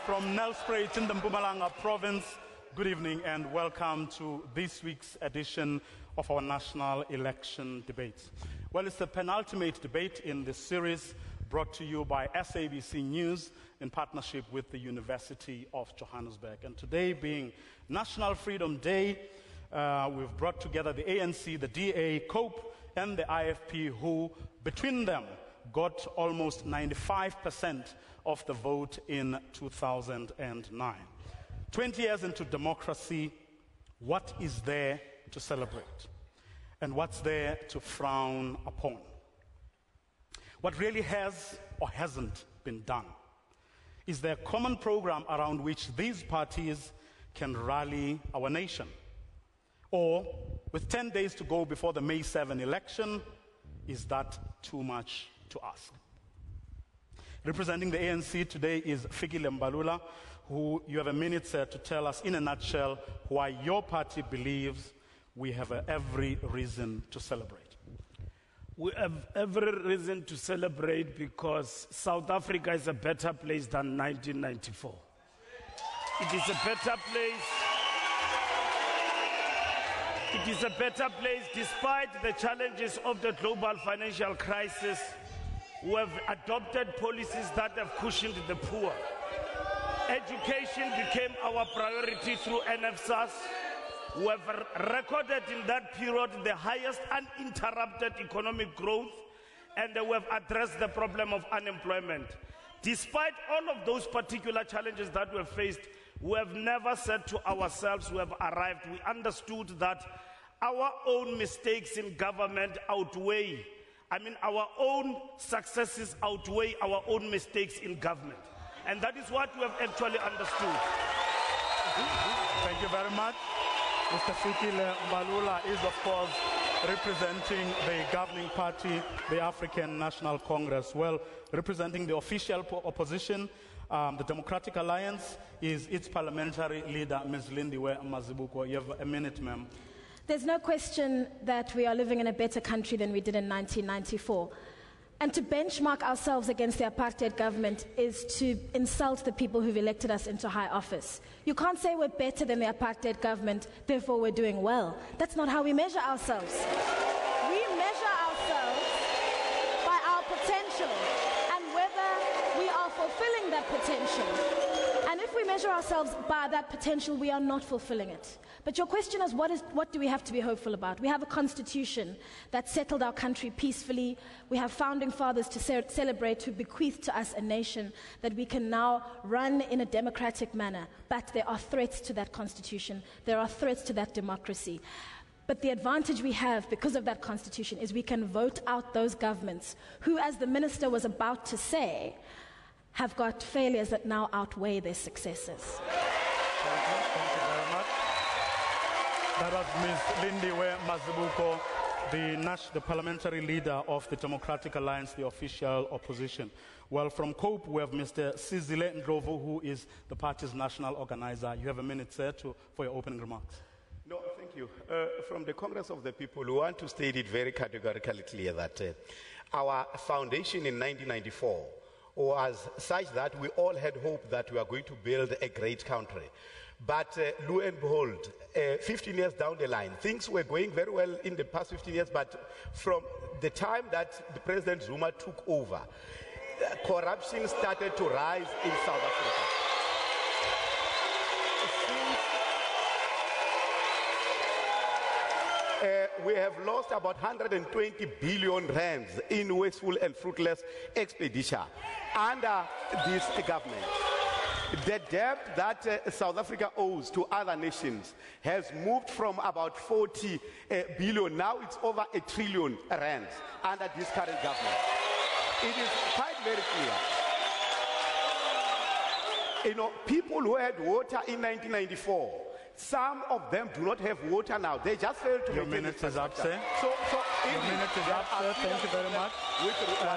From Nelspruit in the Mpumalanga province, good evening and welcome to this week's edition of our national election debate. Well, it's the penultimate debate in this series brought to you by SABC News in partnership with the University of Johannesburg. And today being National Freedom Day, we've brought together the ANC, the DA, COPE and the IFP who, between them, got almost 95% of the vote in 2009. 20 years into democracy, what is there to celebrate? And what's there to frown upon? What really has or hasn't been done? Is there a common program around which these parties can rally our nation? Or, with 10 days to go before the May 7 election, is that too much to ask? Representing the ANC today is Fikile Mbalula, who you have a minute, sir, to tell us in a nutshell why your party believes we have every reason to celebrate. We have every reason to celebrate because South Africa is a better place than 1994. It is a better place. It is a better place despite the challenges of the global financial crisis. We have adopted policies that have cushioned the poor. Education became our priority through NFSAS. We have recorded in that period the highest uninterrupted economic growth, and we have addressed the problem of unemployment. Despite all of those particular challenges that we have faced, we have never said to ourselves we have arrived. We understood that our own mistakes in government our own successes outweigh our own mistakes in government. And that is what we have actually understood. Thank you very much. Mr. Fikile Mbalula is, of course, representing the governing party, the African National Congress. Well, representing the official opposition, the Democratic Alliance, is its parliamentary leader, Ms. Lindiwe Mazibuko. You have a minute, ma'am. There's no question that we are living in a better country than we did in 1994. And to benchmark ourselves against the apartheid government is to insult the people who've elected us into high office. You can't say we're better than the apartheid government, therefore we're doing well. That's not how we measure ourselves. We measure ourselves by our potential and whether we are fulfilling that potential. And if we measure ourselves by that potential, we are not fulfilling it. But your question is, what do we have to be hopeful about? We have a constitution that settled our country peacefully. We have founding fathers to celebrate, who bequeathed to us a nation that we can now run in a democratic manner. But there are threats to that constitution. There are threats to that democracy. But the advantage we have because of that constitution is we can vote out those governments who, as the minister was about to say, have got failures that now outweigh their successes. Thank you very much. That was Ms. Lindiwe Mazibuko, the parliamentary leader of the Democratic Alliance, the official opposition. Well, from COPE, we have Mr. Sizile Ndlovu, who is the party's national organizer. You have a minute, sir, for your opening remarks. No, thank you. From the Congress of the People, we want to state it very categorically clear that our foundation in 1994 was such that we all had hope that we are going to build a great country. But lo and behold, 15 years down the line, things were going very well in the past 15 years, but from the time that the President Zuma took over, corruption started to rise in South Africa. We have lost about 120 billion rands in wasteful and fruitless expenditure under this government. The debt that South Africa owes to other nations has moved from about 40 billion, now it's over 1 trillion rands under this current government. It is quite very clear. You know, people who had water in 1994, some of them do not have water now. They just failed to. Your minute is up, sir. Your minute is up, sir. Thank you very much.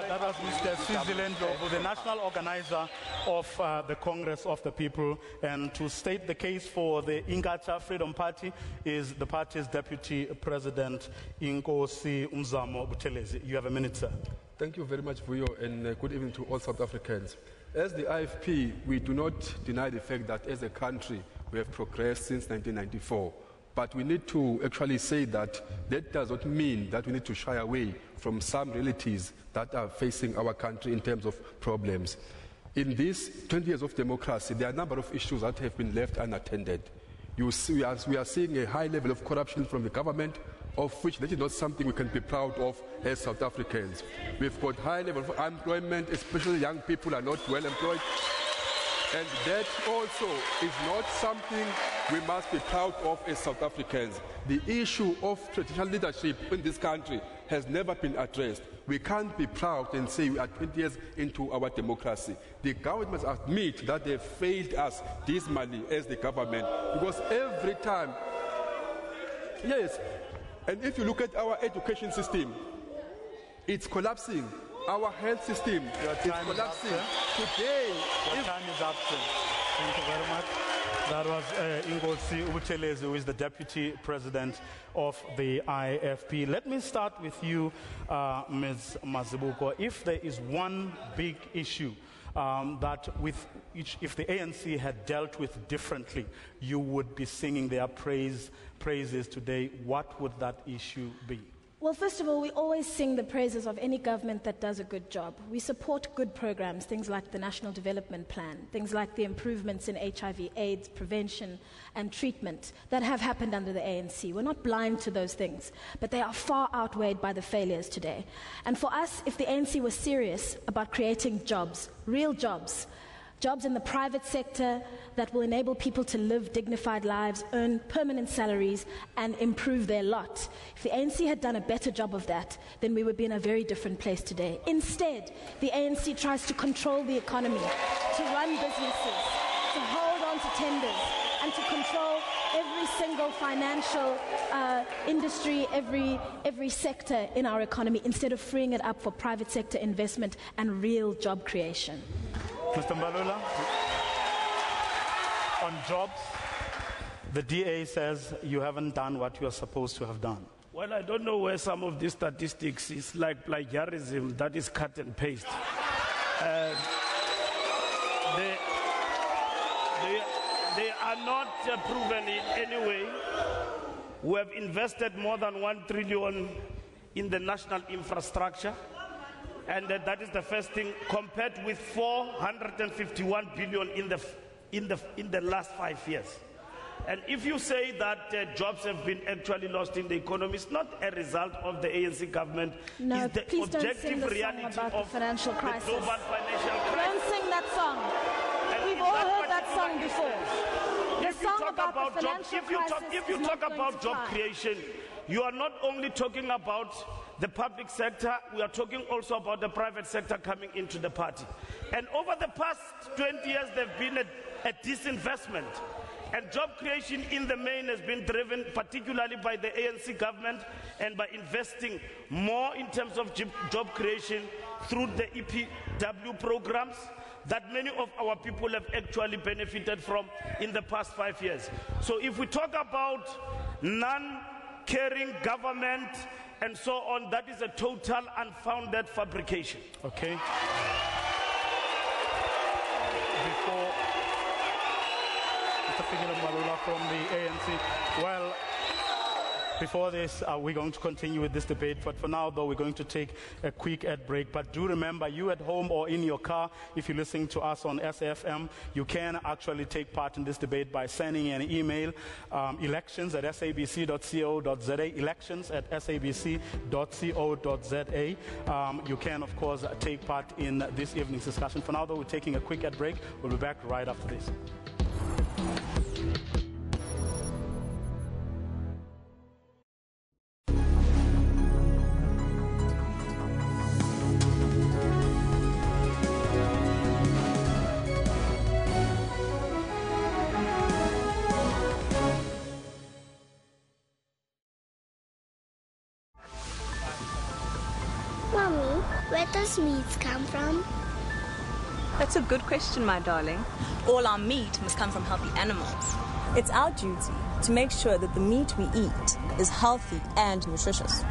That was Mr. Sizile Ndlovu, the national organizer of the Congress of the People. And to state the case for the Ingatsha Freedom Party is the party's deputy president, Inkosi Umzamo Buthelezi. You have a minute, sir. Thank you very much, Vuyo, and good evening to all South Africans. As the IFP, we do not deny the fact that as a country we have progressed since 1994. But we need to actually say that does not mean that we need to shy away from some realities that are facing our country in terms of problems. In these 20 years of democracy, there are a number of issues that have been left unattended. We are seeing a high level of corruption from the government, of which that is not something we can be proud of as South Africans. We've got high level of unemployment, especially young people are not well employed. And that also is not something we must be proud of as South Africans. The issue of traditional leadership in this country has never been addressed. We can't be proud and say we are 20 years into our democracy. The government must admit that they failed us dismally as the government, because every time, yes, and if you look at our education system, it's collapsing. Our health system is collapsing. Today, your time is up, sir. Thank you very much. That was Ingosi Ubuthelezi, who is the Deputy President of the IFP. Let me start with you, Ms. Mazibuko. If there is one big issue that if the ANC had dealt with differently, you would be singing their praises today, what would that issue be? Well, first of all, we always sing the praises of any government that does a good job. We support good programs, things like the National Development Plan, things like the improvements in HIV/AIDS prevention and treatment that have happened under the ANC. We're not blind to those things, but they are far outweighed by the failures today. And for us, if the ANC was serious about creating jobs, real jobs in the private sector that will enable people to live dignified lives, earn permanent salaries, and improve their lot. If the ANC had done a better job of that, then we would be in a very different place today. Instead, the ANC tries to control the economy, to run businesses, to hold on to tenders, and to control every single financial industry, every sector in our economy, instead of freeing it up for private sector investment and real job creation. Mr. Mbalula, on jobs, the DA says you haven't done what you are supposed to have done. Well, I don't know where some of these statistics is like plagiarism, that is cut and paste. They are not proven in any way. We have invested more than 1 trillion in the national infrastructure. And that is the first thing, compared with 451 billion in the last 5 years. And if you say that jobs have been actually lost in the economy, it's not a result of the ANC government. No, it's the please objective don't sing reality the song about of the financial crisis. the global financial crisis. Don't sing that song. And We've all heard that song before. If you talk about job creation, you are not only talking about the public sector, we are talking also about the private sector coming into the party. And over the past 20 years, there have been a disinvestment. And job creation in the main has been driven particularly by the ANC government and by investing more in terms of job creation through the EPW programs that many of our people have actually benefited from in the past 5 years. So if we talk about non-caring government and so on, that is a total unfounded fabrication. Okay. Before Mr. Fikile Mbalula from the ANC, well, before this, we're going to continue with this debate, but for now, though, we're going to take a quick ad break. But do remember, you at home or in your car, if you're listening to us on SAFM, you can actually take part in this debate by sending an email, elections@sabc.co.za, elections@sabc.co.za. You can, of course, take part in this evening's discussion. For now, though, we're taking a quick ad break. We'll be back right after this. Mommy, where does meat come from? That's a good question, my darling. All our meat must come from healthy animals. It's our duty to make sure that the meat we eat is healthy and nutritious.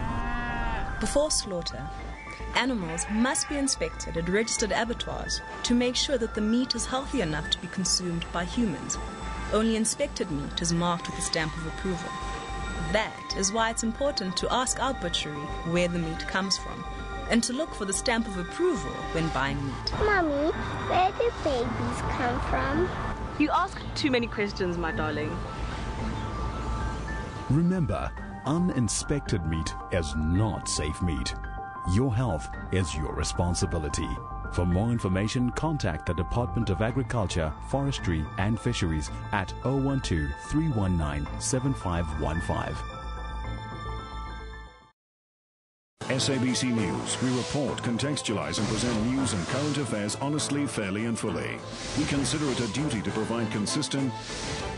Before slaughter, Animals must be inspected at registered abattoirs to make sure that the meat is healthy enough to be consumed by humans. Only inspected meat is marked with a stamp of approval. That is why it's important to ask our butchery where the meat comes from and to look for the stamp of approval when buying meat. Mommy, where do babies come from? You ask too many questions, my darling. Remember, uninspected meat is not safe meat. Your health is your responsibility. For more information, contact the Department of Agriculture, Forestry and Fisheries at 012 319 7515. SABC News. We report, contextualize and present news and current affairs honestly, fairly and fully. We consider it a duty to provide consistent,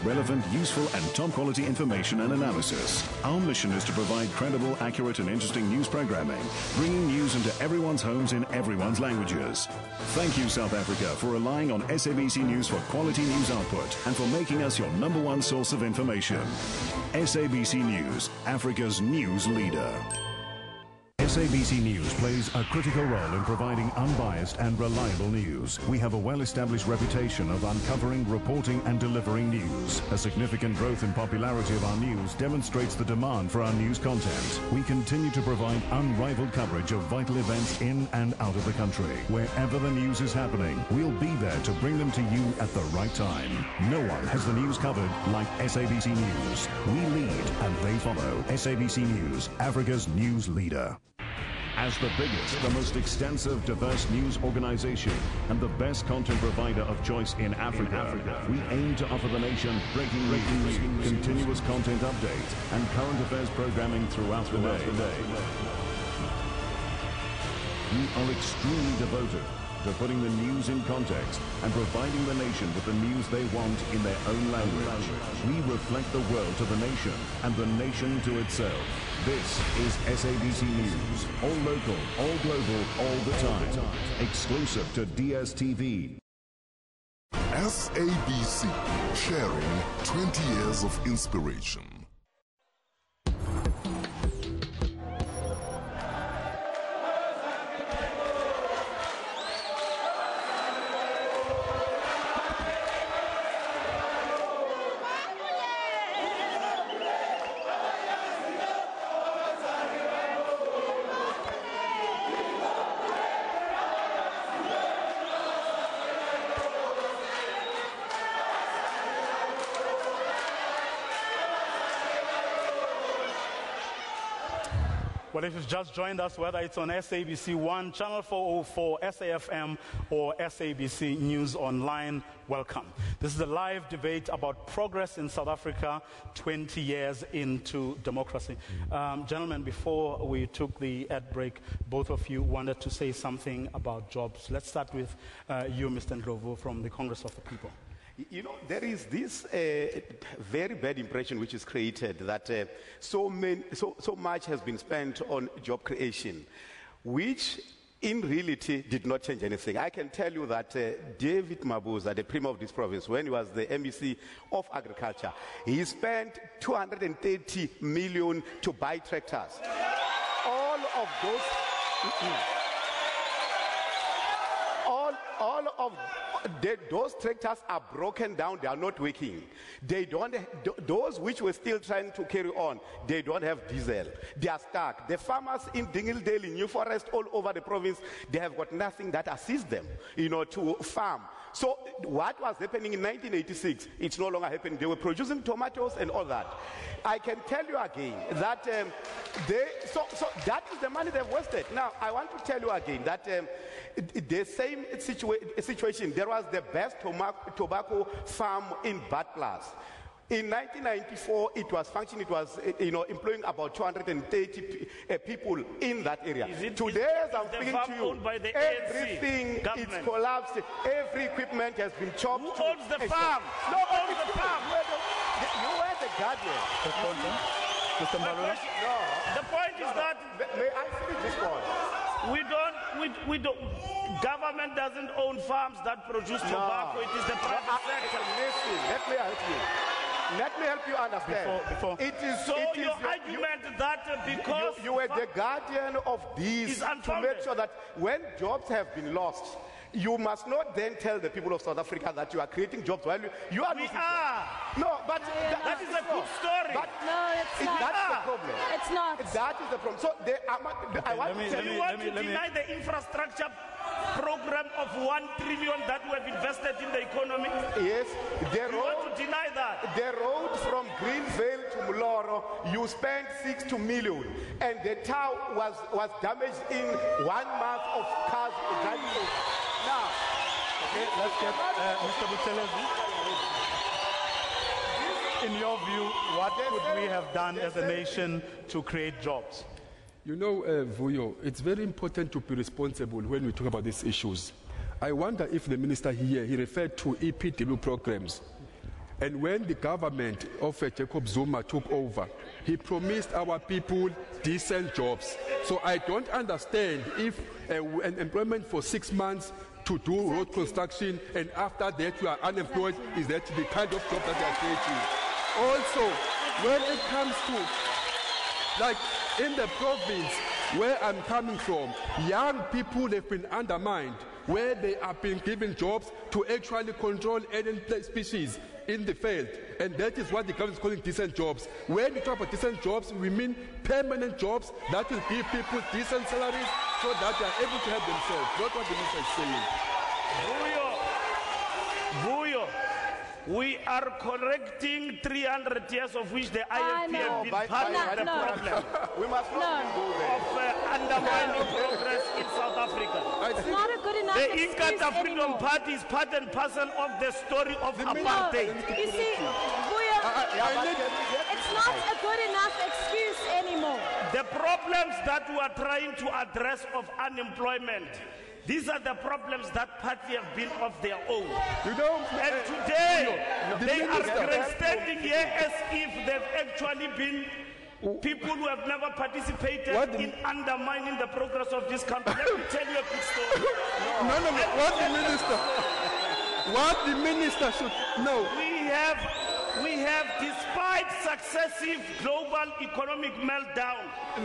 relevant, useful and top quality information and analysis. Our mission is to provide credible, accurate and interesting news programming, bringing news into everyone's homes in everyone's languages. Thank you, South Africa, for relying on SABC News for quality news output and for making us your #1 source of information. SABC News, Africa's news leader. SABC News plays a critical role in providing unbiased and reliable news. We have a well-established reputation of uncovering, reporting and delivering news. A significant growth in popularity of our news demonstrates the demand for our news content. We continue to provide unrivaled coverage of vital events in and out of the country. Wherever the news is happening, we'll be there to bring them to you at the right time. No one has the news covered like SABC News. We lead and they follow. SABC News, Africa's news leader. As the biggest, the most extensive, diverse news organization and the best content provider of choice in Africa, we aim to offer the nation breaking news, continuous content updates, and current affairs programming throughout the day. We are extremely devoted to putting the news in context and providing the nation with the news they want in their own language. We reflect the world to the nation and the nation to itself. This is SABC News. All local, all global, all the time. Exclusive to DSTV. SABC, sharing 20 years of inspiration. Well, if you've just joined us, whether it's on SABC 1, Channel 404, SAFM, or SABC News Online, welcome. This is a live debate about progress in South Africa 20 years into democracy. Gentlemen, before we took the ad break, both of you wanted to say something about jobs. Let's start with you, Mr. Ndlovu, from the Congress of the People. You know, there is this very bad impression which is created that so much has been spent on job creation, which in reality did not change anything. I can tell you that David Mabuza, the Premier of this province, when he was the MEC of Agriculture, he spent 230 million to buy tractors. All of those... all of those tractors are broken down, they are not working. They don't, those which were still trying to carry on, they don't have diesel. They are stuck. The farmers in Dingledale, in New Forest, all over the province, they have got nothing that assists them, you know, to farm. So what was happening in 1986, it's no longer happening. They were producing tomatoes and all that. I can tell you again that so that is the money they've wasted. Now, I want to tell you again that the same situation, there was the best tobacco farm in Badplaas. In 1994, it was functioning, it was employing about 230 people in that area. Today, as I'm speaking to you, everything is collapsed, every equipment has been chopped. Who owns the farm? No, who owns the farm? You were the guardian. Mr. Mbalula? No. The point is that... May I finish this point? We don't... Government doesn't own farms that produce tobacco. It is the private sector. Listen, let me help you. let me help you understand. Before. It is, So it is your argument that because you were the guardian of these is to unfounded. make sure that when jobs have been lost, you must not then tell the people of South Africa that you are creating jobs while you are we losing are. jobs. No, but That is a good story. But No, it's not. that's the problem. It's not. That is the problem. So I want to tell You you. want to deny the infrastructure program of 1 trillion that we have invested in the economy? Yes, You want to deny that? the road from Greenvale to Muloro, you spent 60 million, and the tower was damaged in 1 month of cars driving over. Now, Okay, let's get Mr. Buthelezi. In your view, what could we have done as a nation to create jobs? You know, Vuyo, it's very important to be responsible when we talk about these issues. I wonder if the minister here, he referred to EPW programs. And when the government of Jacob Zuma took over, he promised our people decent jobs. So I don't understand if an employment for 6 months to do road construction and after that you are unemployed, is that the kind of job that they are creating? Also, when it comes to, like in the province where I'm coming from, young people have been undermined, where they have been given jobs to actually control alien species in the field. And that is what the government is calling decent jobs. When we talk about decent jobs, we mean permanent jobs that will give people decent salaries so that they are able to help themselves. Not what the minister is saying. Vuyo, we are correcting 300 years of which the IFP have been part of the problem we must not go there. of undermining progress in South Africa. It's not a good enough The excuse Inkatha Freedom anymore. Party is part and parcel of the story of No, apartheid. you see, Vuyo, it's not a good enough excuse anymore. The problems that we are trying to address of unemployment, these are the problems that party have been of their own. You know, And today, the they are minister- grandstanding here as if they've actually been people who have never participated in undermining the progress of this country. Let me tell you a quick story. No. What the minister should know. We have, despite successive global economic meltdown,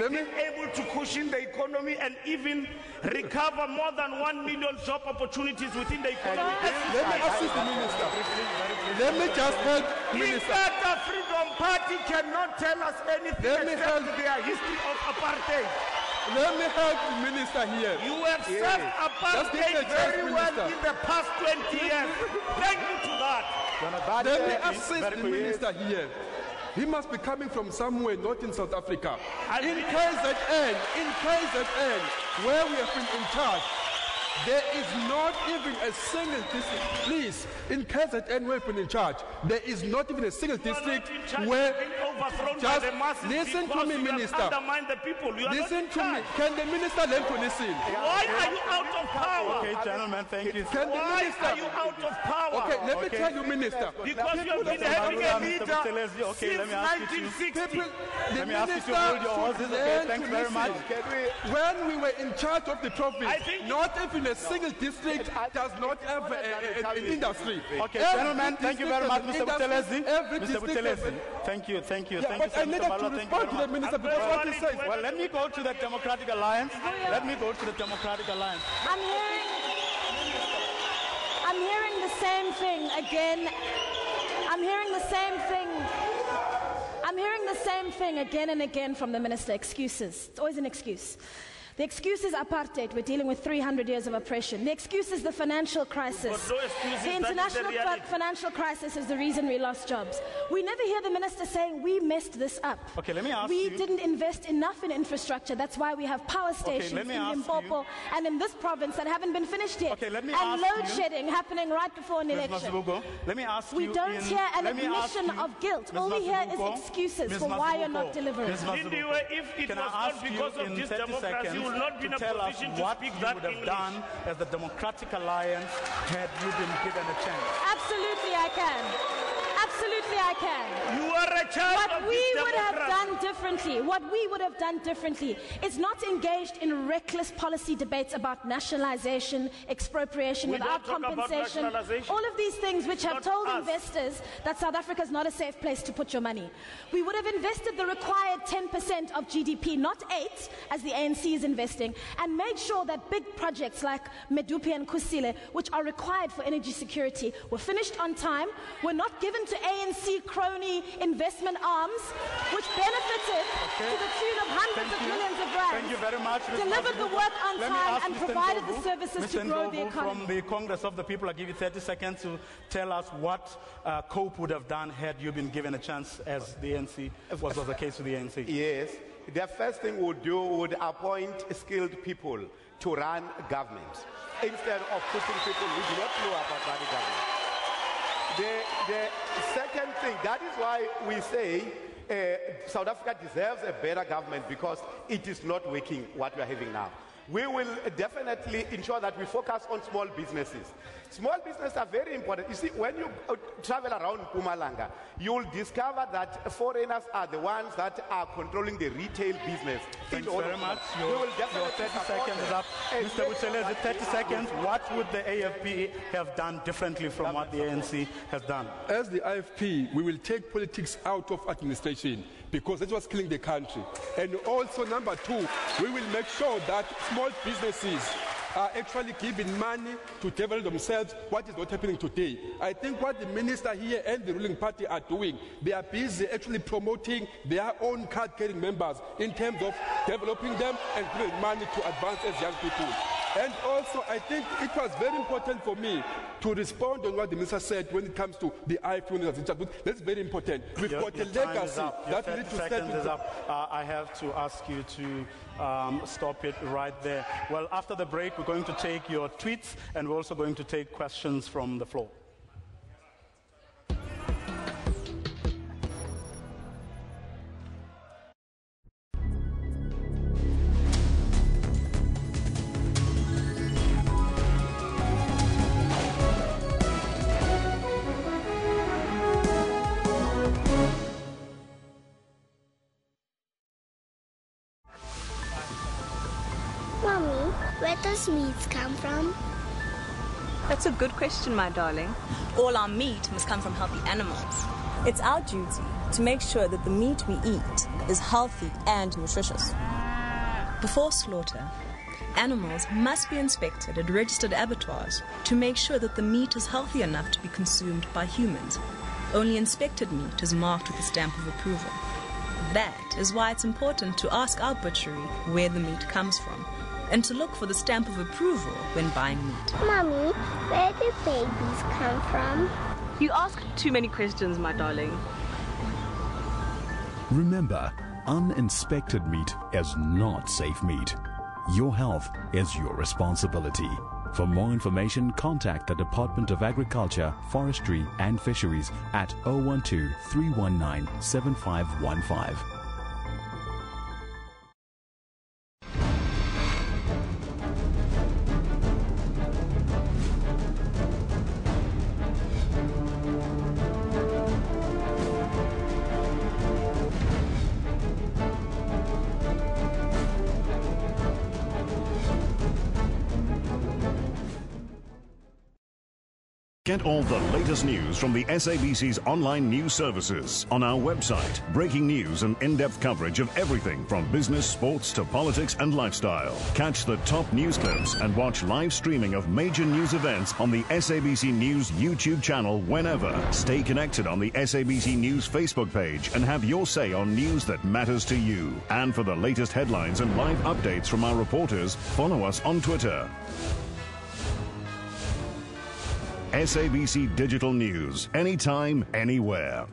been able to cushion the economy and even recover more than 1 million job opportunities within the economy. Let me assist the minister. Let me just help the minister. The Freedom Party cannot tell us anything except their history of apartheid. Let me help the minister here. You have served apartheid very well in the past 20 years. Thank you to that. Let me assist the minister here. He must be coming from somewhere, not in South Africa. In KZN, where we have been in charge, there is not even a single district. Please, in KZN, where we've been in charge, there is not even a single district where. Just listen to me, minister. Undermine the people. Listen to me. Can the minister learn to listen? Why are you out of power? Okay, gentlemen, thank you. Can the Why minister? are you out of power? Okay, let me tell you, minister. Because you have been having a leader Okay, let since me ask you 1960. Let me ask you to hold your horses. Okay, thanks very much. When we were in charge of the province, not even a single district does not have an industry. Okay, gentlemen, thank you very much, Mr. Buthelezi. Mr. Buthelezi, thank you. But I needed to respond to the minister because what he says. Well, let me go to the Democratic Alliance. I'm hearing the same thing again. I'm hearing the same thing again and again from the minister. Excuses. It's always an excuse. The excuse is apartheid. We're dealing with 300 years of oppression. The excuse is the financial crisis. The international financial crisis is the reason we lost jobs. We never hear the minister saying we messed this up. Okay, let me ask we you. didn't invest enough in infrastructure. That's why we have power stations in Limpopo and in this province that haven't been finished yet. Okay, let me and ask load you. shedding happening right before an Ms. election. Masibuko, let me ask We you. don't hear an admission of guilt. All we hear is excuses for why you're not delivering. If it was not because of this democracy, you will not be in a position to what speak you that would have English. done as the Democratic Alliance had you been given a chance. Absolutely, I can. Absolutely, I can. You are a child What of we this would have democracy. done differently, what we would have done differently is not engaged in reckless policy debates about nationalization, expropriation We without don't talk about compensation, nationalization. all of these things which have Not told us. investors that South Africa is not a safe place to put your money. We would have invested the required 10% of GDP, not 8, as the ANC is investing, and made sure that big projects like Medupi and Kusile, which are required for energy security, were finished on time, were not given to ANC crony investment arms, which benefited to the tune of hundreds of millions of rands. Thank you very much. Mr. Delivered the work on Let me time ask and Mr. provided the Ndlovu. services Mr. to grow the Ndlovu economy. from the Congress of the People, I'll give you 30 seconds to tell us what COPE would have done had you been given a chance as the ANC, was the case with the ANC. Yes. The first thing we'll do would appoint skilled people to run government instead of putting people who do not know about running government. The second thing, that is why we say South Africa deserves a better government, because it is not working what we are having now. We will definitely ensure that we focus on small businesses. Small businesses are very important. You see, when you travel around Mpumalanga, you'll discover that foreigners are the ones that are controlling the retail business. Thanks very much. Your 30 seconds is up. Mr. Buthelezi, 30 seconds. What would the AFP have done differently from what the ANC has done? As the IFP, we will take politics out of administration, because that was killing the country. And also, number 2, we will make sure that small businesses are actually giving money to develop themselves, what is not happening today. I think what the minister here and the ruling party are doing, they are busy actually promoting their own card-carrying members in terms of developing them and giving money to advance as young people. And also, I think it was very important for me to respond on what the minister said when it comes to the IFP. That's very important. We've got a legacy that we need to set. I have to ask you to stop it right there. Well, after the break, we're going to take your tweets, and we're also going to take questions from the floor. Mommy, where does meat come from? That's a good question, my darling. All our meat must come from healthy animals. It's our duty to make sure that the meat we eat is healthy and nutritious. Before slaughter, animals must be inspected at registered abattoirs to make sure that the meat is healthy enough to be consumed by humans. Only inspected meat is marked with a stamp of approval. That is why it's important to ask our butchery where the meat comes from, and to look for the stamp of approval when buying meat. Mommy, where do babies come from? You ask too many questions, my darling. Remember, uninspected meat is not safe meat. Your health is your responsibility. For more information, contact the Department of Agriculture, Forestry and Fisheries at 012 319 7515. Get all the latest news from the SABC's online news services on our website. Breaking news and in-depth coverage of everything from business, sports to politics and lifestyle. Catch the top news clips and watch live streaming of major news events on the SABC News YouTube channel whenever. Stay connected on the SABC News Facebook page and have your say on news that matters to you. And for the latest headlines and live updates from our reporters, follow us on Twitter. SABC Digital News, anytime, anywhere.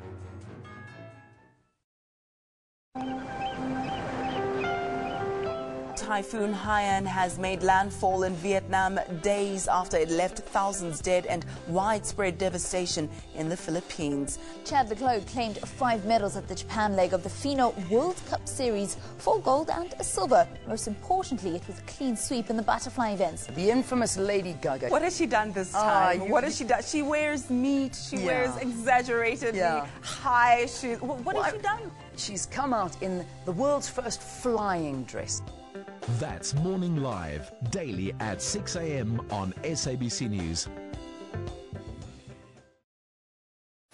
Typhoon Haiyan has made landfall in Vietnam days after it left thousands dead and widespread devastation in the Philippines. Chad the Globe claimed 5 medals at the Japan leg of the FINA World Cup Series, 4 gold and a silver. Most importantly, it was a clean sweep in the butterfly events. The infamous Lady Gaga. What has she done this time? What has she done? She wears meat. She wears exaggeratedly high shoes. What has she done? She's come out in the world's first flying dress. That's Morning Live, daily at 6 a.m. on SABC News.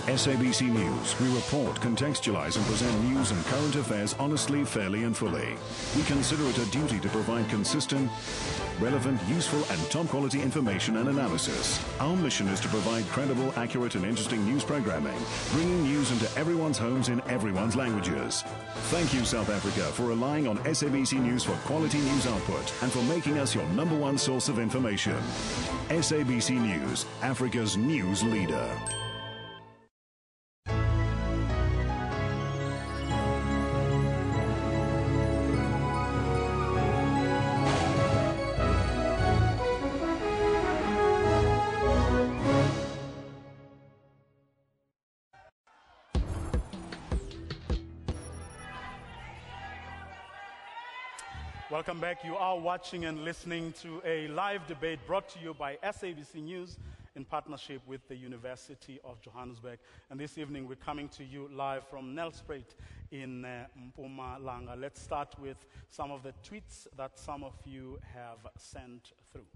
SABC News. We report, contextualize and present news and current affairs honestly, fairly and fully. We consider it a duty to provide consistent, relevant, useful and top quality information and analysis. Our mission is to provide credible, accurate and interesting news programming, bringing news into everyone's homes in everyone's languages. Thank you, South Africa, for relying on SABC News for quality news output and for making us your #1 source of information. SABC News, Africa's news leader. Welcome back. You are watching and listening to a live debate brought to you by SABC News in partnership with the University of Johannesburg. And this evening we're coming to you live from Nelspruit in Mpumalanga. Let's start with some of the tweets that some of you have sent through.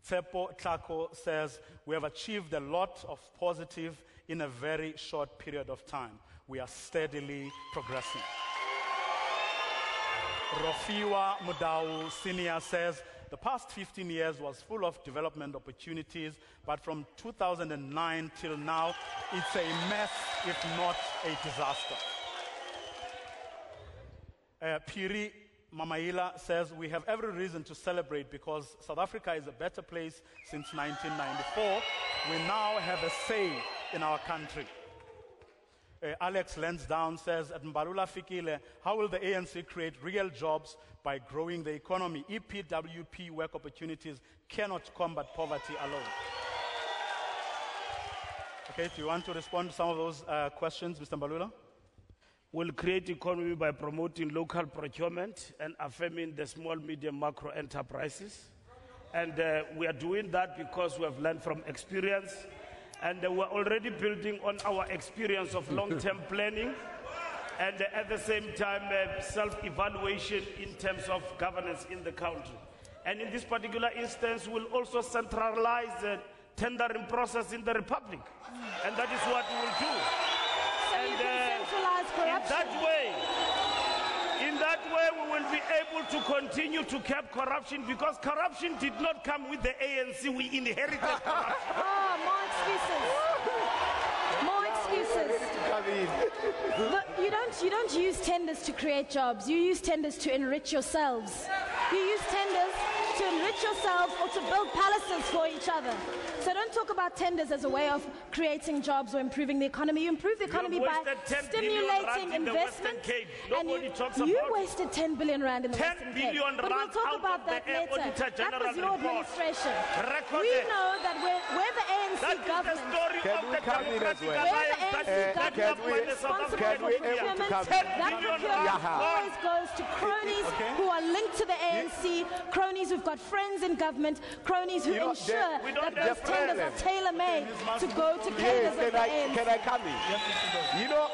Tsepo Tlako says, "We have achieved a lot of positive in a very short period of time. We are steadily progressing." Rofiwa Mudau Senior says, "The past 15 years was full of development opportunities, but from 2009 till now, it's a mess, if not a disaster." Piri Mamaila says, "We have every reason to celebrate because South Africa is a better place since 1994. We now have a say in our country." Alex Lansdowne says, "At Mbalula Fikile, how will the ANC create real jobs by growing the economy? EPWP work opportunities cannot combat poverty alone." Okay, do you want to respond to some of those questions, Mr. Mbalula? We'll create economy by promoting local procurement and affirming the small, medium, macro enterprises. And we are doing that because we have learned from experience. And we're already building on our experience of long-term planning and at the same time self-evaluation in terms of governance in the country. And in this particular instance, we'll also centralize the tendering process in the Republic. And that is what we will do. So and, you can centralize corruption. In that way, we will be able to continue to curb corruption because corruption did not come with the ANC. We inherited corruption. More excuses. More excuses. Look, you don't use tenders to create jobs. You use tenders to enrich yourselves. You use tenders to enrich yourselves or to build palaces for each other. So don't talk about tenders as a way of creating jobs or improving the economy. You improve the economy by stimulating investment. And you wasted 10 billion rand in the Western Cape. But we'll talk about that later. That was your administration. We know that where the ANC government, responsible for procurement, that procurement always goes to cronies who are linked to the ANC, cronies who've got friends in government, cronies who ensure that those tenders are tailor-made to go to cadres of the ANC. Can I come in? Yes, you know,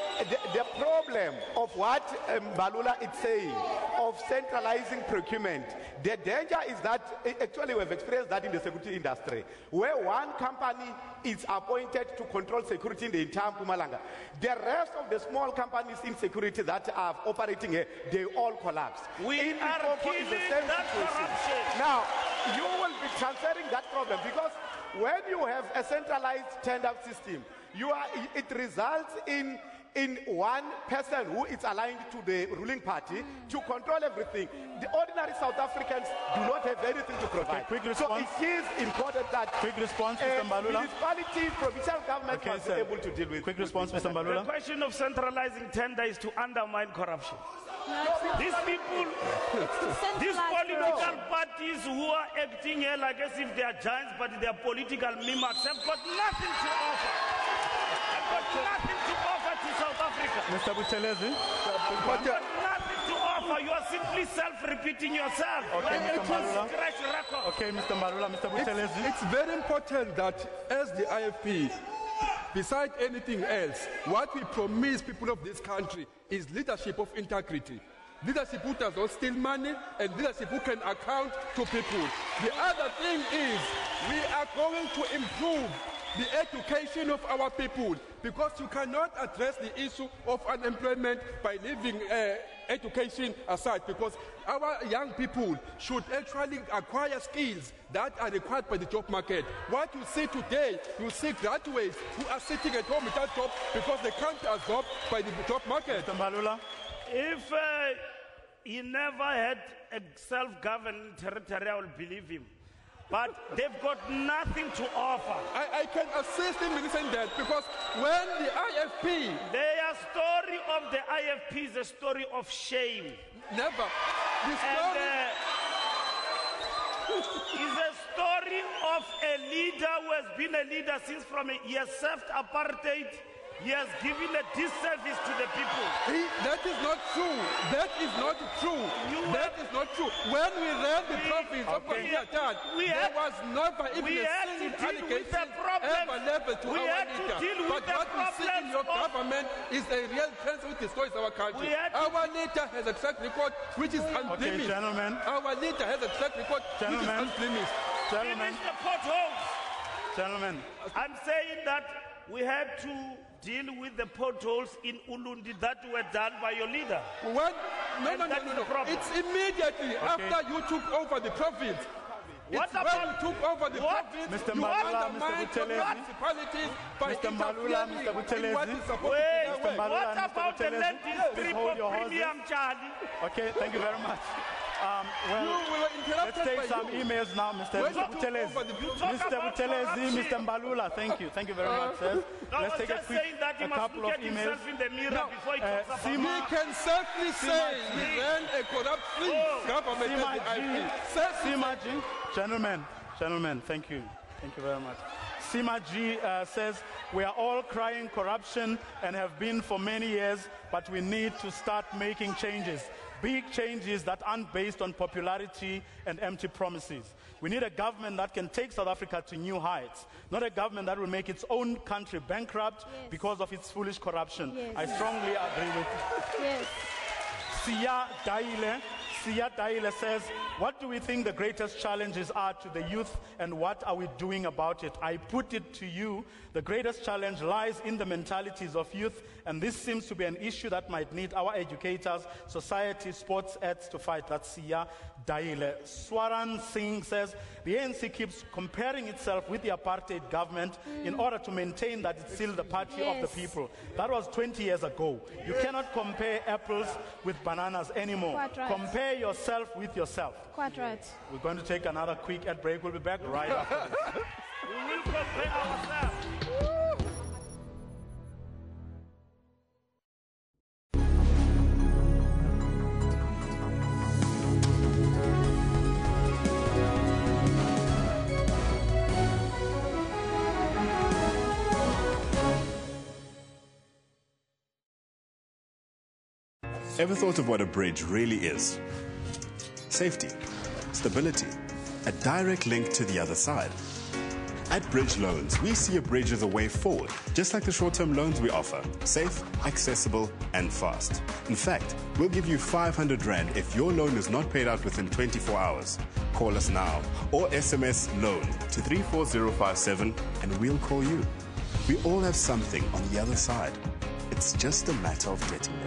the problem of what Mbalula is saying, of centralizing procurement, the danger is that, actually we've experienced that in the security industry, where one company is appointed to control security in the entire Mpumalanga. The rest of the small companies in security that are operating here, they all collapse. We are killing that corruption. Now, you will be transferring that problem because when you have a centralized tender system, it results in one person who is aligned to the ruling party to control everything. The ordinary South Africans do not have anything to provide. Okay, quick response. So it is important that quick response, Mr. Mbalula. Municipality, provincial government must be able to deal with. Quick response, Mr. Mbalula. The question of centralizing tender is to undermine corruption. These people, these political parties who are acting here like as if they are giants, but they are political mimics, have got nothing to offer. Have got nothing to offer to South Africa. Mr. Buthelezi? Have got nothing to offer. You are simply self-repeating yourself. Okay, Mr. Mbalula. Scratch record. Okay, Mr. Mbalula, Mr. Buthelezi. It's very important that as the IFP, besides anything else, what we promise people of this country is leadership of integrity. Leadership who does not steal money and leadership who can account to people. The other thing is we are going to improve the education of our people, because you cannot address the issue of unemployment by leaving education aside, because our young people should actually acquire skills that are required by the job market. What you see today, you see graduates who are sitting at home without job because they can't absorb by the job market. Mr. Mbalula? If he never had a self-governing territory, I will believe him. But they've got nothing to offer. I can assist him in saying that, because when the IFP... Their story of the IFP is a story of shame. Never. The story... is a story of a leader who has been a leader since he has served apartheid. He has given a disservice to the people. That is not true. That is not true. That is not true. When we ran the province of Kwazulu-Natal, there was never even a single allegation ever leveled to our leader. But what we see in your government is a real cancer which destroys our country. Our leader has a track record which is unblemished. Gentlemen. Our leader has a track record which is unblemished. Gentlemen. The potholes. Gentlemen. I'm saying that we had to deal with the potholes in Ulundi that were done by your leader. No. It's immediately after you took over the province. What about when you took over the province? Mr. You Mbalula, Mr. Buthelezi, municipalities by Mr. Mbalula, Mr. Buthelezi. What about the land strip of Premium Charlie? Okay, thank you very much. Let's take some emails now, Mr. Buthelezi. Mr. Buthelezi, Mr. Mbalula, thank you. Thank you very much, sir. Let's take a couple of emails. We can certainly say we ran a corrupt government. Simaji, gentlemen, thank you. Thank you very much. Simaji says, we are all crying corruption and have been for many years, but we need to start making changes. Big changes that aren't based on popularity and empty promises. We need a government that can take South Africa to new heights, not a government that will make its own country bankrupt because of its foolish corruption. I strongly agree with you. Yes. Siya Daile says, what do we think the greatest challenges are to the youth, and what are we doing about it? I put it to you, the greatest challenge lies in the mentalities of youth, and this seems to be an issue that might need our educators, society, sports heads to fight. That's Siya Daile. Swaran Singh says, the ANC keeps comparing itself with the apartheid government in order to maintain that it's still the party of the people. That was 20 years ago. You cannot compare apples with bananas anymore. Quite right. Compare yourself with yourself. Quite right. We're going to take another quick ad break. We'll be back right after this. We will compare ourselves. Ever thought of what a bridge really is? Safety, stability, a direct link to the other side. At Bridge Loans, we see a bridge as a way forward, just like the short-term loans we offer. Safe, accessible, and fast. In fact, we'll give you 500 Rand if your loan is not paid out within 24 hours. Call us now or SMS LOAN to 34057 and we'll call you. We all have something on the other side. It's just a matter of getting there.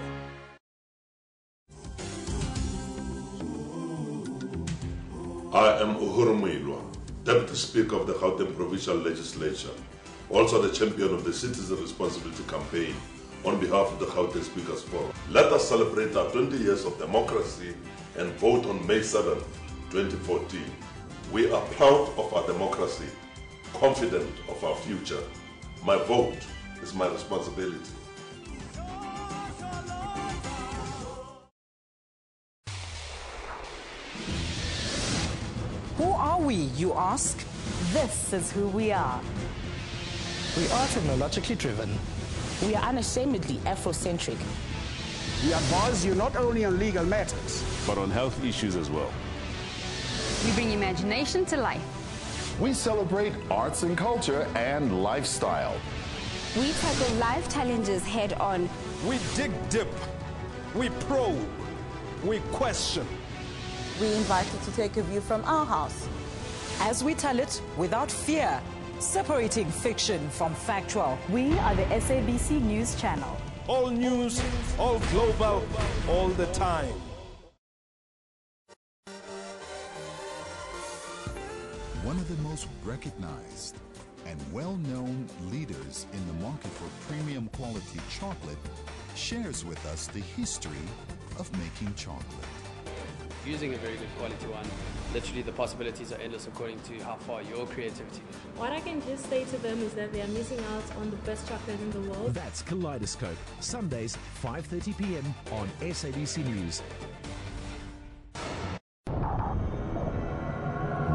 I am Uhuru Muilwa, Deputy Speaker of the Gauteng Provincial Legislature, also the champion of the Citizen Responsibility Campaign on behalf of the Gauteng Speakers Forum. Let us celebrate our 20 years of democracy and vote on May 7, 2014. We are proud of our democracy, confident of our future. My vote is my responsibility. we, you ask? This is who we are. We are technologically driven. We are unashamedly Afrocentric. We advise you not only on legal matters, but on health issues as well. We bring imagination to life. We celebrate arts and culture and lifestyle. We tackle life challenges head on. We dig deep. We probe. We question. We invite you to take a view from our house. As we tell it without fear, separating fiction from factual. We are the SABC News Channel. All news, all global, all the time. One of the most recognized and well-known leaders in the market for premium quality chocolate shares with us the history of making chocolate. Using a very good quality one, literally the possibilities are endless according to how far your creativity goes. What I can just say to them is that they are missing out on the best chocolate in the world. That's Kaleidoscope, Sundays, 5:30 p.m. on SABC News.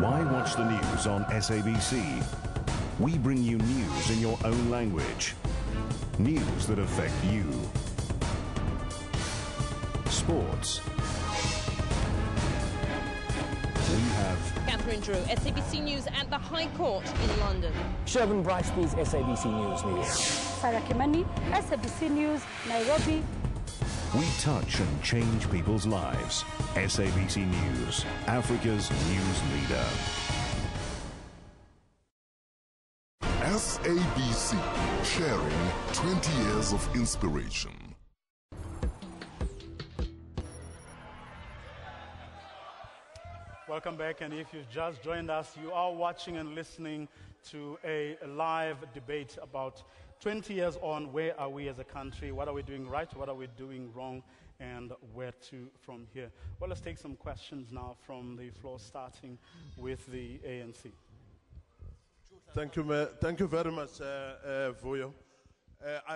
Why watch the news on SABC? We bring you news in your own language. News that affect you. Sports. We have Catherine Drew, SABC News at the High Court in London. Shervin Bryce-Pease, SABC News. Sarah Kimani, SABC News, Nairobi. We touch and change people's lives. SABC News, Africa's news leader. SABC, sharing 20 years of inspiration. Welcome back, and if you've just joined us, you are watching and listening to a live debate about 20 years on, where are we as a country, what are we doing right, what are we doing wrong, and where to from here. Well, let's take some questions now from the floor, starting with the ANC. Thank you very much, Vuyo.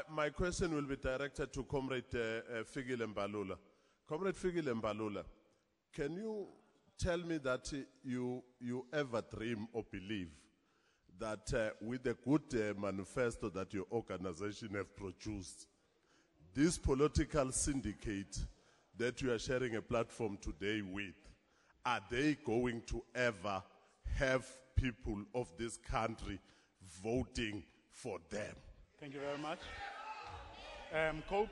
My question will be directed to Comrade Fikile Mbalula. Comrade Fikile Mbalula, can you tell me that you ever dream or believe that with the good manifesto that your organization have produced, this political syndicate that you are sharing a platform today with, are they going to ever have people of this country voting for them? Thank you very much. Cope?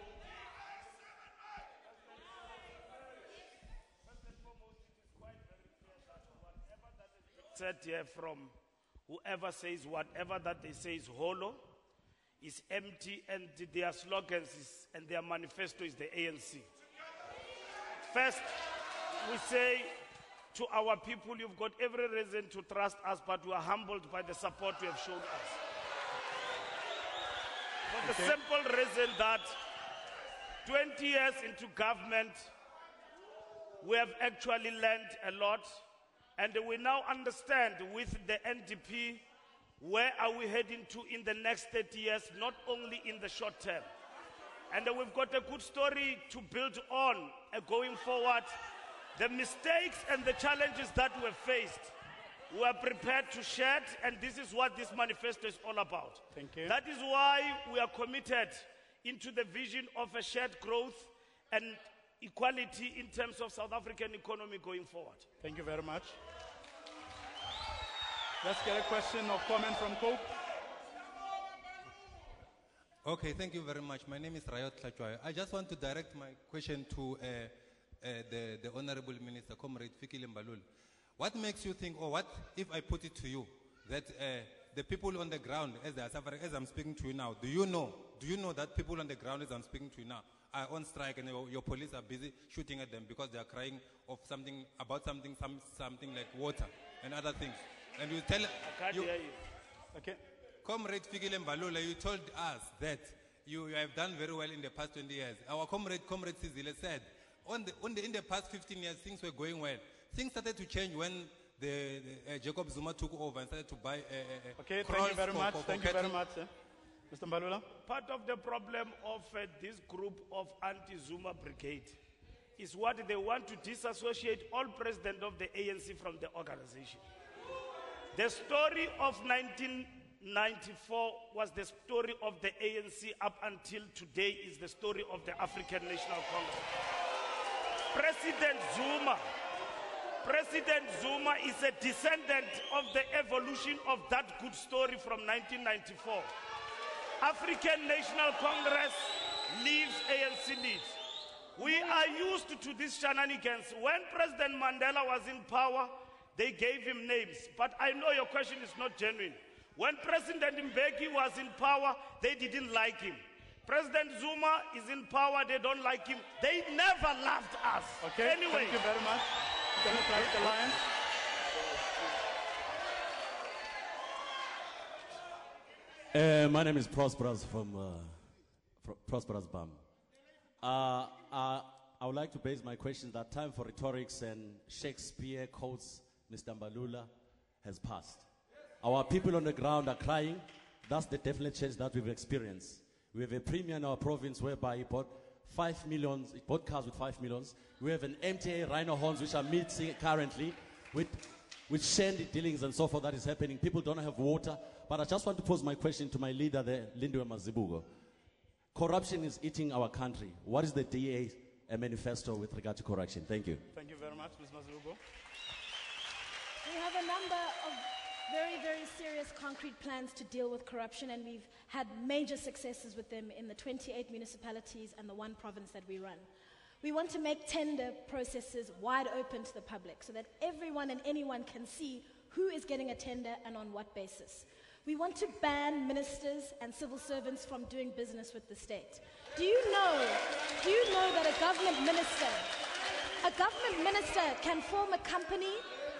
Said here from whoever says whatever that they say is hollow, is empty, and their slogans and their manifesto is the ANC. First, we say to our people, you've got every reason to trust us, but we are humbled by the support you have shown us. For the simple reason that 20 years into government, we have actually learned a lot. And we now understand with the NDP, where are we heading to in the next 30 years, not only in the short term. And we've got a good story to build on going forward. The mistakes and the challenges that we've faced, we are prepared to share, and this is what this manifesto is all about. Thank you. That is why we are committed into the vision of a shared growth and equality in terms of South African economy going forward. Thank you very much. Let's get a question or comment from Cope. Okay, thank you very much. My name is Rayot Tlachwayo. I just want to direct my question to the Honorable Minister, Comrade Fikile Mbalula. What makes you think, or what if I put it to you, that the people on the ground, as they are suffering, as I'm speaking to you now, do you know that people on the ground, as I'm speaking to you now, are on strike, and your police are busy shooting at them because they are crying of something like water and other things? And you tell I can't hear you. Okay. Comrade Fikile Mbalula, you told us that you have done very well in the past 20 years. Our comrade Sizile said, in the past 15 years, things were going well. Things started to change when Jacob Zuma took over and started to buy okay, thank you very much. Thank you very much, Mr. Mbalula. Part of the problem of this group of anti-Zuma brigade is what they want to disassociate all president of the ANC from the organization. The story of 1994 was the story of the ANC. Up until today is the story of the African National Congress. President Zuma is a descendant of the evolution of that good story from 1994. African National Congress lives, ANC lives. We are used to these shenanigans. When President Mandela was in power, they gave him names. But I know your question is not genuine. When President Mbeki was in power, they didn't like him. President Zuma is in power, they don't like him. They never loved us. Okay, anyway. Thank you very much. Democratic Alliance. My name is Prosperous from Prosperous BAM. I would like to base my question that time for rhetorics and Shakespeare quotes Mr. Mbalula has passed. Our people on the ground are crying. That's the definite change that we've experienced. We have a premier in our province whereby he bought 5 million, he bought cars with 5 millions. We have an MTA Rhino horns which are meeting currently with shandy dealings and so forth that is happening. People don't have water. But I just want to pose my question to my leader there, Lindiwe Mazibuko. Corruption is eating our country. What is the DA manifesto with regard to corruption? Thank you. Thank you very much, Ms. Mazibuko. We have a number of very, very serious concrete plans to deal with corruption, and we've had major successes with them in the 28 municipalities and the one province that we run. We want to make tender processes wide open to the public so that everyone and anyone can see who is getting a tender and on what basis. We want to ban ministers and civil servants from doing business with the state. Do you know that a government minister can form a company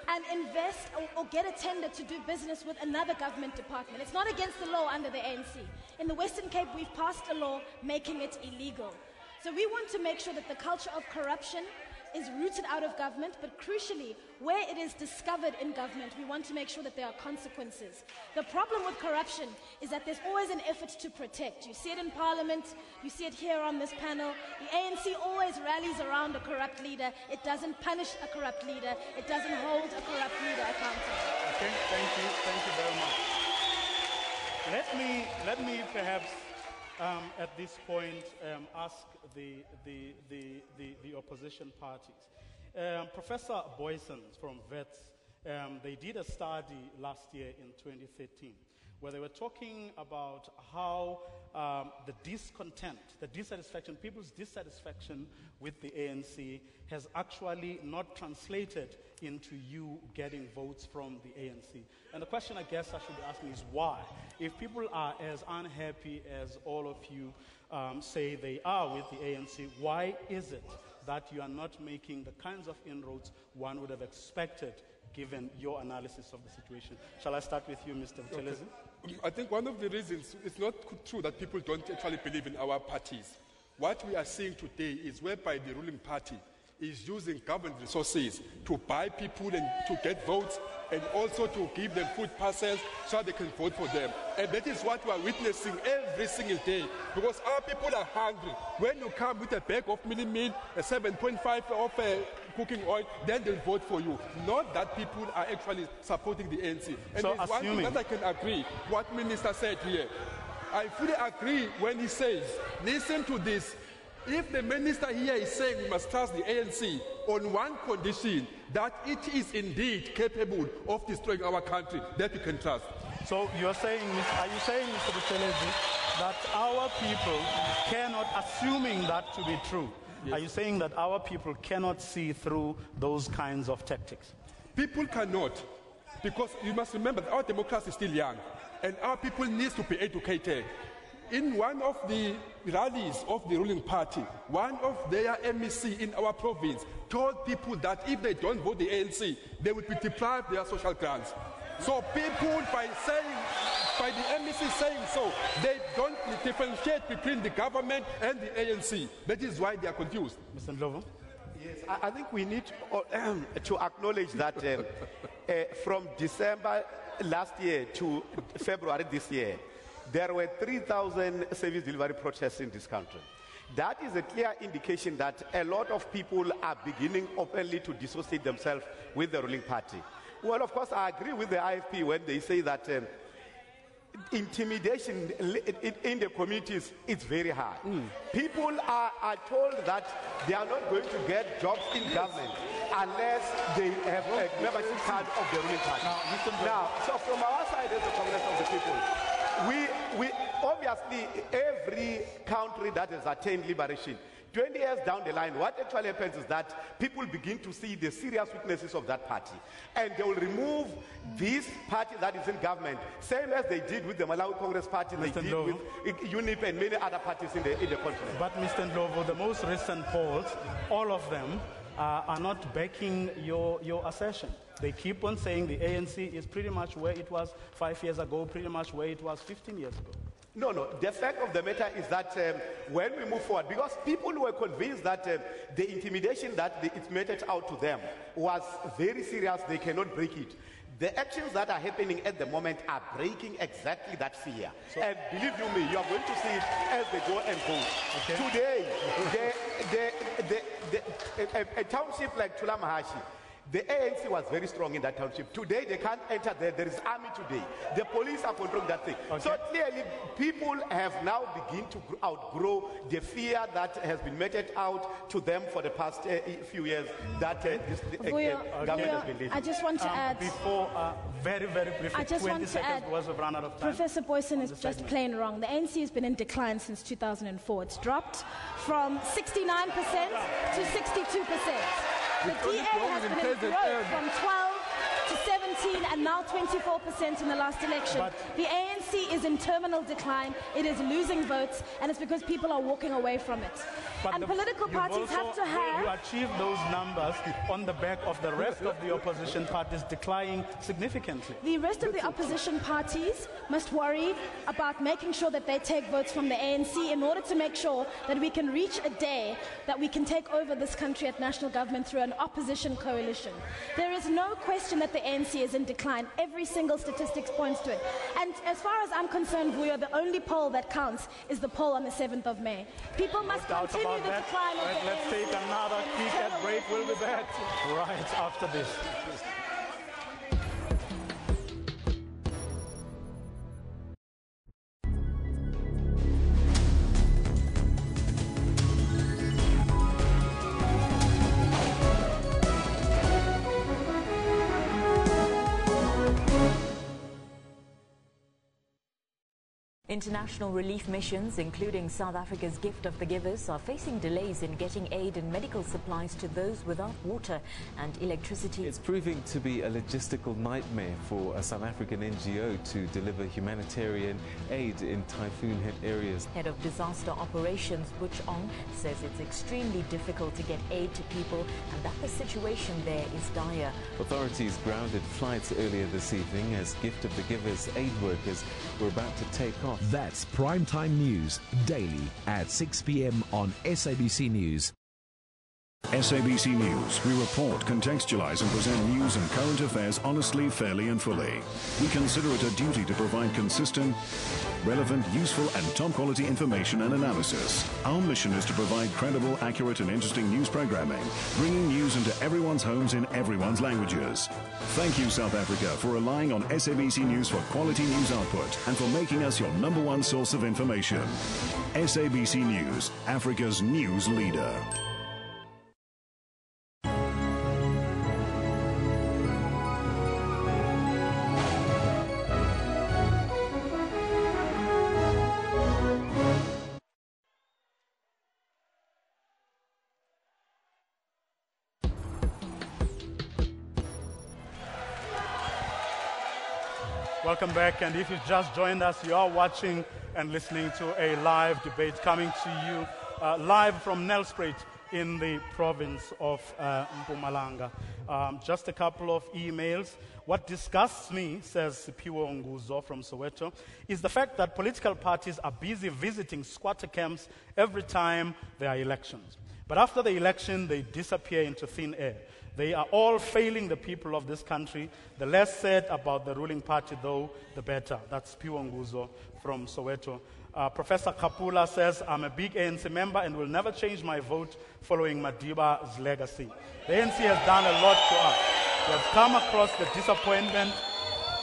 and invest or get a tender to do business with another government department? It's not against the law under the ANC. In the Western Cape, we've passed a law making it illegal. So we want to make sure that the culture of corruption is rooted out of government, but crucially, where it is discovered in government, we want to make sure that there are consequences. The problem with corruption is that there's always an effort to protect. You see it in Parliament, you see it here on this panel. The ANC always rallies around a corrupt leader. It doesn't punish a corrupt leader. It doesn't hold a corrupt leader accountable. Okay, thank you very much. Let me perhaps at this point ask the opposition parties. Professor Boyson from VETS, they did a study last year in 2013 where they were talking about how the discontent, the dissatisfaction, people's dissatisfaction with the ANC has actually not translated into you getting votes from the ANC. And the question I guess I should be asking is why? If people are as unhappy as all of you say they are with the ANC, why is it that you are not making the kinds of inroads one would have expected given your analysis of the situation? Shall I start with you, Mr. Buthelezi? I think one of the reasons, it's not true that people don't actually believe in our parties. What we are seeing today is whereby the ruling party is using government resources to buy people and to get votes and also to give them food parcels so they can vote for them. And that is what we are witnessing every single day because our people are hungry. When you come with a bag of mini meal, a 7.5 of cooking oil, then they'll vote for you. Not that people are actually supporting the ANC. And so there's one thing that I can agree, what Minister said here. I fully agree when he says, listen to this, if the minister here is saying we must trust the ANC on one condition, that it is indeed capable of destroying our country, that we can trust. So you're saying, are you saying, Mr. Buthelezi, that our people cannot, assuming that to be true, yes, are you saying that our people cannot see through those kinds of tactics? People cannot, because you must remember that our democracy is still young, and our people need to be educated. In one of the rallies of the ruling party, one of their MEC in our province told people that if they don't vote the ANC, they would be deprived of their social grants. So people, by the MEC saying so, they don't differentiate between the government and the ANC. That is why they are confused. Mr. Ndlovu? Yes, I think we need to acknowledge that from December last year to February this year, there were 3,000 service delivery protests in this country. That is a clear indication that a lot of people are beginning openly to dissociate themselves with the ruling party. Well, of course, I agree with the IFP when they say that intimidation in the communities is very high. People are told that they are not going to get jobs in government unless they have a membership card of the ruling party. Now, so from our side as the Congress of the People, we obviously, every country that has attained liberation, 20 years down the line, what actually happens is that people begin to see the serious weaknesses of that party. And they will remove this party that is in government, same as they did with the Malawi Congress Party, they did with UNIP and many other parties in the continent. But Mr. Ndlovu, the most recent polls, all of them are not backing your assertion. They keep on saying the ANC is pretty much where it was 5 years ago, pretty much where it was 15 years ago. No. The fact of the matter is that when we move forward, because people were convinced that the intimidation that it's meted out to them was very serious, they cannot break it. The actions that are happening at the moment are breaking exactly that fear. And believe you me, you are going to see it as they go and go. Today, a township like Tulamahashi, the ANC was very strong in that township. Today, they can't enter there. There is army today. The police are controlling that thing. So clearly, people have now begun to outgrow the fear that has been meted out to them for the past few years that this government has been leading. I just want to add... Before, very, very briefly, I just 20 want to seconds add, was run out of time. Professor Boyson is just plain wrong. The ANC has been in decline since 2004. It's dropped from 69% to 62%. The DA has been in growth from 12 to 17 and now 24% in the last election. The ANC is in terminal decline. It is losing votes, and it's because people are walking away from it. And political parties have to have... You achieve those numbers on the back of the rest of the opposition parties declining significantly. The rest of the opposition parties must worry about making sure that they take votes from the ANC in order to make sure that we can reach a day that we can take over this country at national government through an opposition coalition. There is no question that the ANC is in decline. Every single statistics points to it. And as far as I'm concerned, Vuyo, the only poll that counts is the poll on the 7th of May. People must continue the decline of the ANC. Let's take another quick ad break. We'll be back right after this. International relief missions, including South Africa's Gift of the Givers, are facing delays in getting aid and medical supplies to those without water and electricity. It's proving to be a logistical nightmare for a South African NGO to deliver humanitarian aid in typhoon-hit areas. Head of Disaster Operations, Butch Ong, says it's extremely difficult to get aid to people and that the situation there is dire. Authorities grounded flights earlier this evening as Gift of the Givers aid workers were about to take off. That's Primetime News, daily at 6 p.m. on SABC News. SABC News. We report, contextualize and present news and current affairs honestly, fairly and fully. We consider it a duty to provide consistent, relevant, useful and top-quality information and analysis. Our mission is to provide credible, accurate and interesting news programming, bringing news into everyone's homes in everyone's languages. Thank you, South Africa, for relying on SABC News for quality news output and for making us your #1 source of information. SABC News, Africa's news leader. Welcome back, and if you've just joined us, you are watching and listening to a live debate coming to you live from Nelspruit in the province of Mpumalanga. Just a couple of emails. What disgusts me, says Piwo Nguzo from Soweto, is the fact that political parties are busy visiting squatter camps every time there are elections. But after the election, they disappear into thin air. They are all failing the people of this country. The less said about the ruling party, though, the better. That's Piwo Nguzo from Soweto. Professor Kapula says, I'm a big ANC member and will never change my vote following Madiba's legacy. The ANC has done a lot to us. We have come across the disappointment.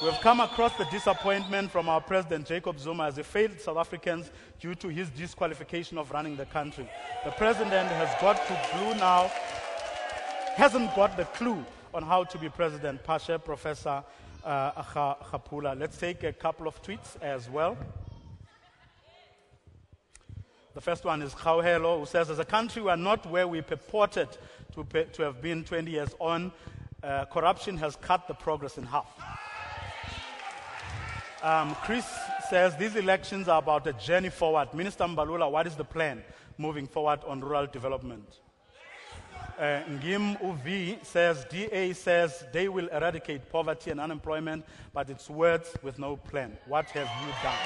We have come across the disappointment from our President Jacob Zuma as he failed South Africans due to his disqualification of running the country. The President has got to glue now, hasn't got the clue on how to be President. Pasha, Professor Khapula. Let's take a couple of tweets as well. The first one is Khauhelo, who says, as a country, we are not where we purported to have been 20 years on. Corruption has cut the progress in half. Chris says, these elections are about a journey forward. Minister Mbalula, what is the plan moving forward on rural development? Ngim Uvi says, DA says they will eradicate poverty and unemployment, but it's words with no plan. What have you done?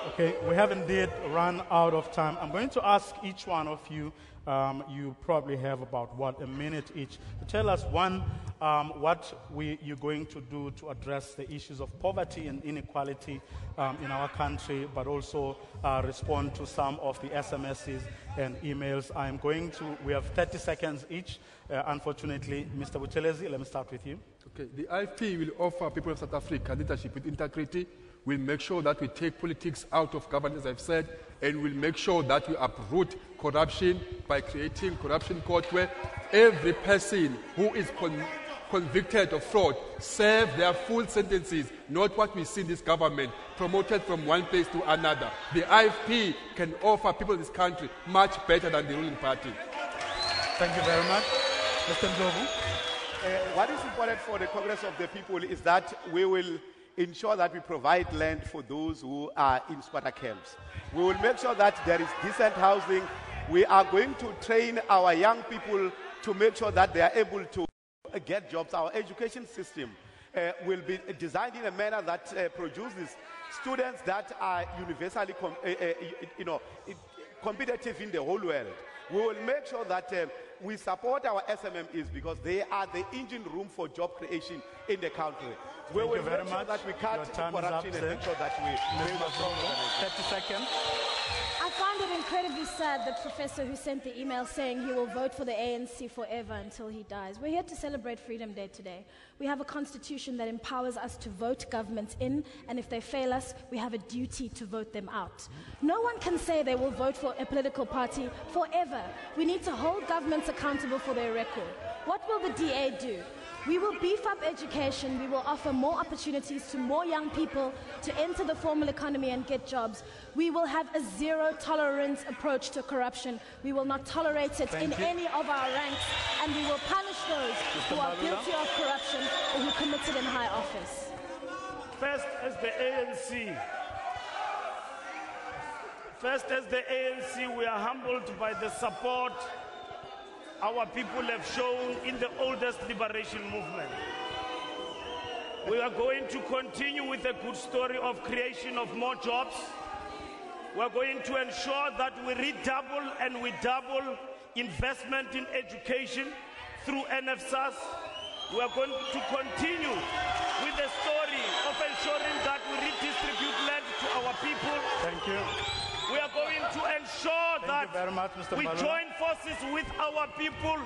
Okay, we have indeed run out of time. I'm going to ask each one of you, you probably have about, a minute each, to tell us, one, what you're going to do to address the issues of poverty and inequality in our country, but also respond to some of the SMSs and emails. We have 30 seconds each. Unfortunately, Mr. Buthelezi, let me start with you. Okay, the IFP will offer people of South Africa leadership with integrity. We'll make sure that we take politics out of governance, as I've said, and we'll make sure that we uproot corruption by creating corruption court where every person who is convicted of fraud serve their full sentences, not what we see in this government, promoted from one place to another. The IFP can offer people in this country much better than the ruling party. Thank you very much. Mr. Ndlovu. What is important for the Congress of the People is that we will ensure that we provide land for those who are in squatter camps. We will make sure that there is decent housing. We are going to train our young people to make sure that they are able to get jobs. Our education system will be designed in a manner that produces students that are universally competitive in the whole world. We will make sure that we support our SMMEs because they are the engine room for job creation in the country. We will make sure that we cut corruption and make sure that we build a strong government. 30 seconds. I find it incredibly sad that Professor who sent the email saying he will vote for the ANC forever until he dies. We're here to celebrate Freedom Day today. We have a constitution that empowers us to vote governments in, and if they fail us, we have a duty to vote them out. No one can say they will vote for a political party forever. We need to hold governments accountable for their record. What will the DA do? We will beef up education. We will offer more opportunities to more young people to enter the formal economy and get jobs. We will have a zero-tolerance approach to corruption. We will not tolerate it in any of our ranks, and we will punish those who are guilty of corruption or who committed in high office. First, as the ANC, we are humbled by the support our people have shown in the oldest liberation movement. We are going to continue with a good story of creation of more jobs. We are going to ensure that we redouble and we double investment in education through NFSAS. We are going to continue with the story of ensuring that we redistribute land to our people. Thank you. We are going to ensure that we join forces with our people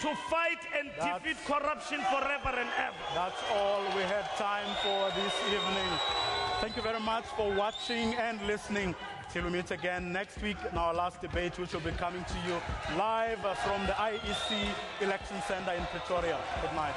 to fight and defeat corruption forever and ever. That's all we had time for this evening. Thank you very much for watching and listening. Till we meet again next week in our last debate, which will be coming to you live from the IEC Election Center in Pretoria. Good night.